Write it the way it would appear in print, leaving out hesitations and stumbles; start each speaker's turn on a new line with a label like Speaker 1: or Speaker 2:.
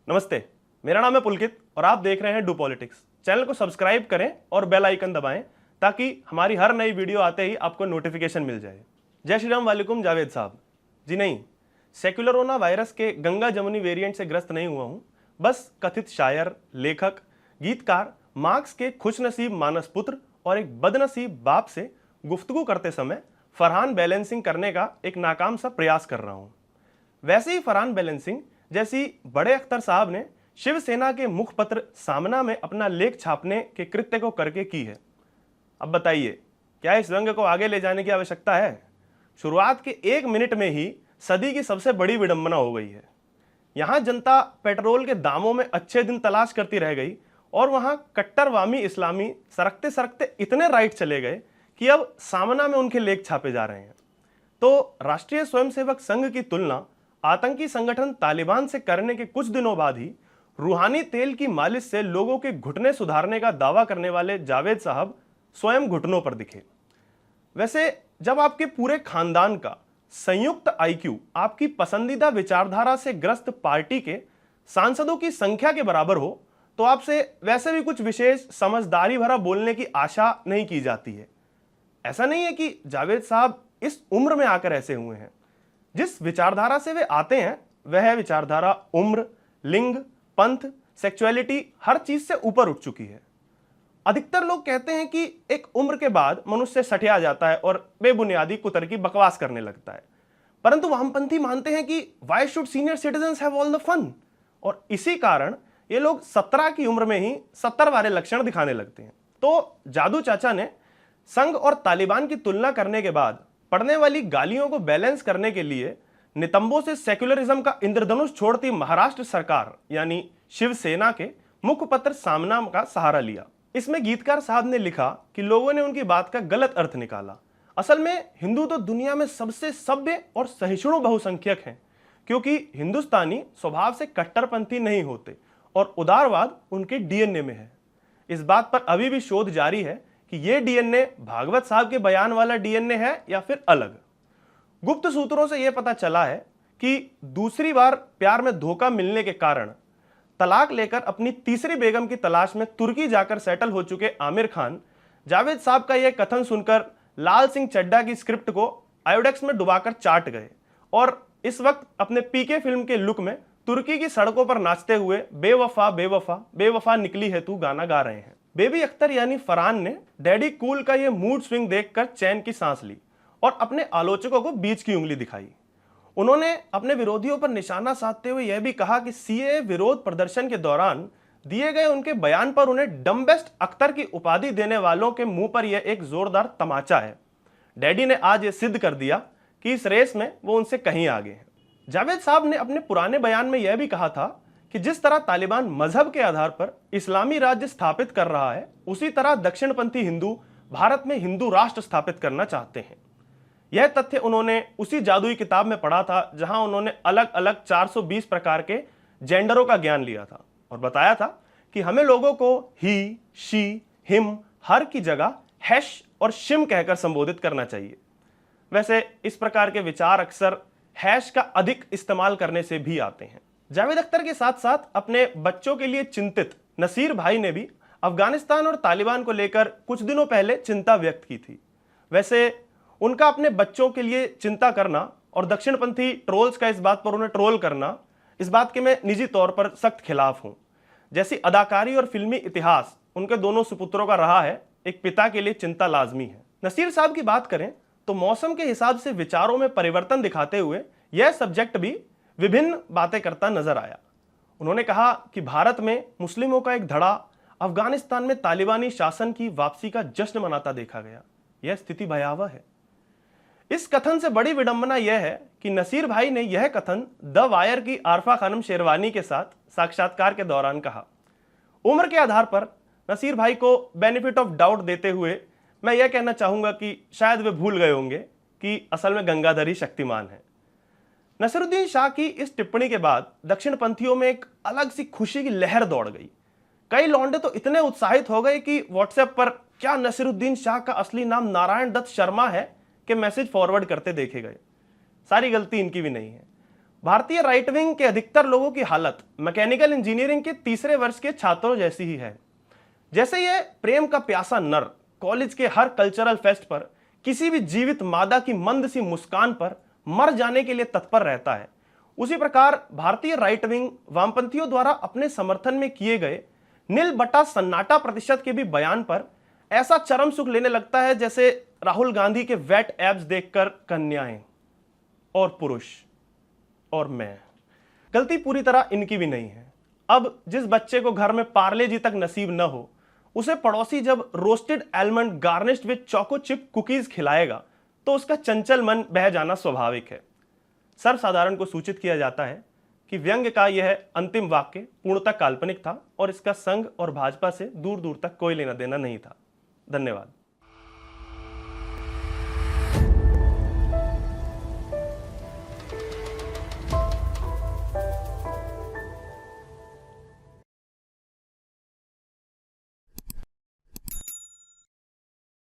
Speaker 1: नमस्ते, मेरा नाम है पुलकित और आप देख रहे हैं डू पॉलिटिक्स। चैनल को सब्सक्राइब करें और बेल आइकन दबाएं ताकि हमारी हर नई वीडियो आते ही आपको नोटिफिकेशन मिल जाए। जय श्री राम। वालेकुम जावेद साहब जी। नहीं, सेक्युलरोना वायरस के गंगा जमुनी वेरिएंट से ग्रस्त नहीं हुआ हूं, बस कथित शायर, लेखक, गीतकार मार्क्स के खुशनसीब मानस पुत्र और एक बदनसीब बाप से गुफ्तगू करते समय फरहान बैलेंसिंग करने का एक नाकाम सा प्रयास कर रहा हूं। वैसे ही फरहान बैलेंसिंग जैसी बड़े अख्तर साहब ने शिवसेना के मुखपत्र सामना में अपना लेख छापने के कृत्य को करके की है। अब बताइए, क्या इस रंग को आगे ले जाने की आवश्यकता है? शुरुआत के 1 मिनट में ही सदी की सबसे बड़ी विडंबना हो गई है। यहां जनता पेट्रोल के दामों में अच्छे दिन तलाश करती रह गई और वहां कट्टरवामी इस्लामी सरकते सरकते इतने राइट चले गए कि अब सामना में उनके लेख छापे जा रहे हैं। तो राष्ट्रीय स्वयंसेवक संघ की तुलना आतंकी संगठन तालिबान से करने के कुछ दिनों बाद ही रूहानी तेल की मालिश से लोगों के घुटने सुधारने का दावा करने वाले जावेद साहब स्वयं घुटनों पर दिखे। वैसे जब आपके पूरे खानदान का संयुक्त आईक्यू आपकी पसंदीदा विचारधारा से ग्रस्त पार्टी के सांसदों की संख्या के बराबर हो तो आपसे वैसे भी कुछ विशेष समझदारी भरा बोलने की आशा नहीं की जाती है। ऐसा नहीं है कि जावेद साहब इस उम्र में आकर ऐसे हुए हैं। जिस विचारधारा से वे आते हैं वह विचारधारा उम्र, लिंग, पंथ, सेक्सुअलिटी हर चीज से ऊपर उठ चुकी है। अधिकतर लोग कहते हैं कि एक उम्र के बाद मनुष्य सठिया जाता है और बेबुनियादी कुतर की बकवास करने लगता है, परंतु वामपंथी मानते हैं कि why should senior citizens have all the fun, और इसी कारण ये लोग 17 की उम्र में ही 70 वाले लक्षण दिखाने लगते हैं। तो जादू चाचा ने संघ और तालिबान की तुलना करने के बाद पड़ने वाली गालियों को बैलेंस करने के लिए नितंबों से सेक्युलरिज्म का इंद्रधनुष छोड़ती महाराष्ट्र सरकार यानी शिवसेना के मुखपत्र सामना का सहारा लिया। इसमें गीतकार साहब ने लिखा कि लोगों ने उनकी बात का गलत अर्थ निकाला। असल में हिंदू तो दुनिया में सबसे सभ्य और सहिष्णु बहुसंख्यक हैं, क्योंकि हिंदुस्तानी स्वभाव से कट्टरपंथी नहीं होते और उदारवाद उनके डीएनए में है। इस बात पर अभी भी शोध जारी है कि यह डीएनए भागवत साहब के बयान वाला डीएनए है या फिर अलग। गुप्त सूत्रों से यह पता चला है कि दूसरी बार प्यार में धोखा मिलने के कारण तलाक लेकर अपनी तीसरी बेगम की तलाश में तुर्की जाकर सेटल हो चुके आमिर खान जावेद साहब का यह कथन सुनकर लाल सिंह चड्ढा की स्क्रिप्ट को आयोडेक्स में डुबाकर चाट गए और इस वक्त अपने पीके फिल्म के लुक में तुर्की की सड़कों पर नाचते हुए बेवफा बेवफा बेवफा निकली है तू गाना गा रहे हैं। बेबी अख्तर यानी फरहान ने डैडी कूल का यह मूड स्विंग देखकर चैन की सांस ली और अपने आलोचकों को बीच की उंगली दिखाई। उन्होंने अपने विरोधियों पर निशाना साधते हुए यह भी कहा कि सीए विरोध प्रदर्शन के दौरान दिए गए उनके बयान पर उन्हें डम्बेस्ट अख्तर की उपाधि देने वालों के मुंह पर यह एक जोरदार तमाचा है। डैडी ने आज यह सिद्ध कर दिया कि इस रेस में वो उनसे कहीं आगे हैं। जावेद साहब ने अपने पुराने बयान में यह भी कहा था कि जिस तरह तालिबान मजहब के आधार पर इस्लामी राज्य स्थापित कर रहा है, उसी तरह दक्षिणपंथी हिंदू भारत में हिंदू राष्ट्र स्थापित करना चाहते हैं। यह तथ्य उन्होंने उसी जादुई किताब में पढ़ा था जहां उन्होंने अलग अलग 420 प्रकार के जेंडरों का ज्ञान लिया था और बताया था कि हमें लोगों को ही, शी, हिम हर की जगह हैश और शिम कहकर संबोधित करना चाहिए। वैसे इस प्रकार के विचार अक्सर हैश का अधिक इस्तेमाल करने से भी आते हैं। जावेद अख्तर के साथ साथ अपने बच्चों के लिए चिंतित नसीर भाई ने भी अफगानिस्तान और तालिबान को लेकर कुछ दिनों पहले चिंता व्यक्त की थी। वैसे उनका अपने बच्चों के लिए चिंता करना और दक्षिणपंथी ट्रोल्स का इस बात पर उन्हें ट्रोल करना, इस बात के मैं निजी तौर पर सख्त खिलाफ हूं। जैसी अदाकारी और फिल्मी इतिहास उनके दोनों सुपुत्रों का रहा है, एक पिता के लिए चिंता लाजमी है। नसीर साहब की बात करें तो मौसम के हिसाब से विचारों में परिवर्तन दिखाते हुए यह सब्जेक्ट भी विभिन्न बातें करता नजर आया। उन्होंने कहा कि भारत में मुस्लिमों का एक धड़ा अफगानिस्तान में तालिबानी शासन की वापसी का जश्न मनाता देखा गया। यह स्थिति भयावह है। इस कथन से बड़ी विडंबना यह है कि नसीर भाई ने यह कथन द वायर की आरफा खानम शेरवानी के साथ साक्षात्कार के दौरान कहा। उम्र के आधार पर नसीर भाई को बेनिफिट ऑफ डाउट देते हुए मैं यह कहना चाहूंगा कि शायद वे भूल गए होंगे कि असल में गंगाधर ही शक्तिमान है। नसीरुद्दीन शाह की इस टिप्पणी के बाद दक्षिणपंथियों में एक अलग सी खुशी की लहर दौड़ गई। कई लौंडे तो इतने उत्साहित हो गए कि व्हाट्सएप पर क्या नसीरुद्दीन शाह का असली नाम नारायण दत्त शर्मा है के मैसेज फॉरवर्ड करते देखे गए। सारी गलती इनकी भी नहीं है। भारतीय राइट विंग के अधिकतर लोगों की हालत मैकेनिकल इंजीनियरिंग के तीसरे वर्ष के छात्रों जैसी ही है। जैसे ये प्रेम का प्यासा नर कॉलेज के हर कल्चरल फेस्ट पर किसी भी जीवित मादा की मंद सी मुस्कान पर मर जाने के लिए तत्पर रहता है, उसी प्रकार भारतीय राइट विंग वामपंथियों द्वारा अपने समर्थन में किए गए नील बटा सन्नाटा प्रतिशत के भी बयान पर ऐसा चरम सुख लेने लगता है जैसे राहुल गांधी के वेट एब्स देखकर कन्याएं और पुरुष और मैं। गलती पूरी तरह इनकी भी नहीं है। अब जिस बच्चे को घर में पार्ले जी तक नसीब न हो, उसे पड़ोसी जब roasted almond garnished with choco chip cookies खिलाएगा तो उसका चंचल मन बह जाना स्वाभाविक है। सर्वसाधारण को सूचित किया जाता है कि व्यंग्य का यह अंतिम वाक्य पूर्णतः काल्पनिक था और इसका संघ और भाजपा से दूर दूर तक कोई लेना देना नहीं था। धन्यवाद।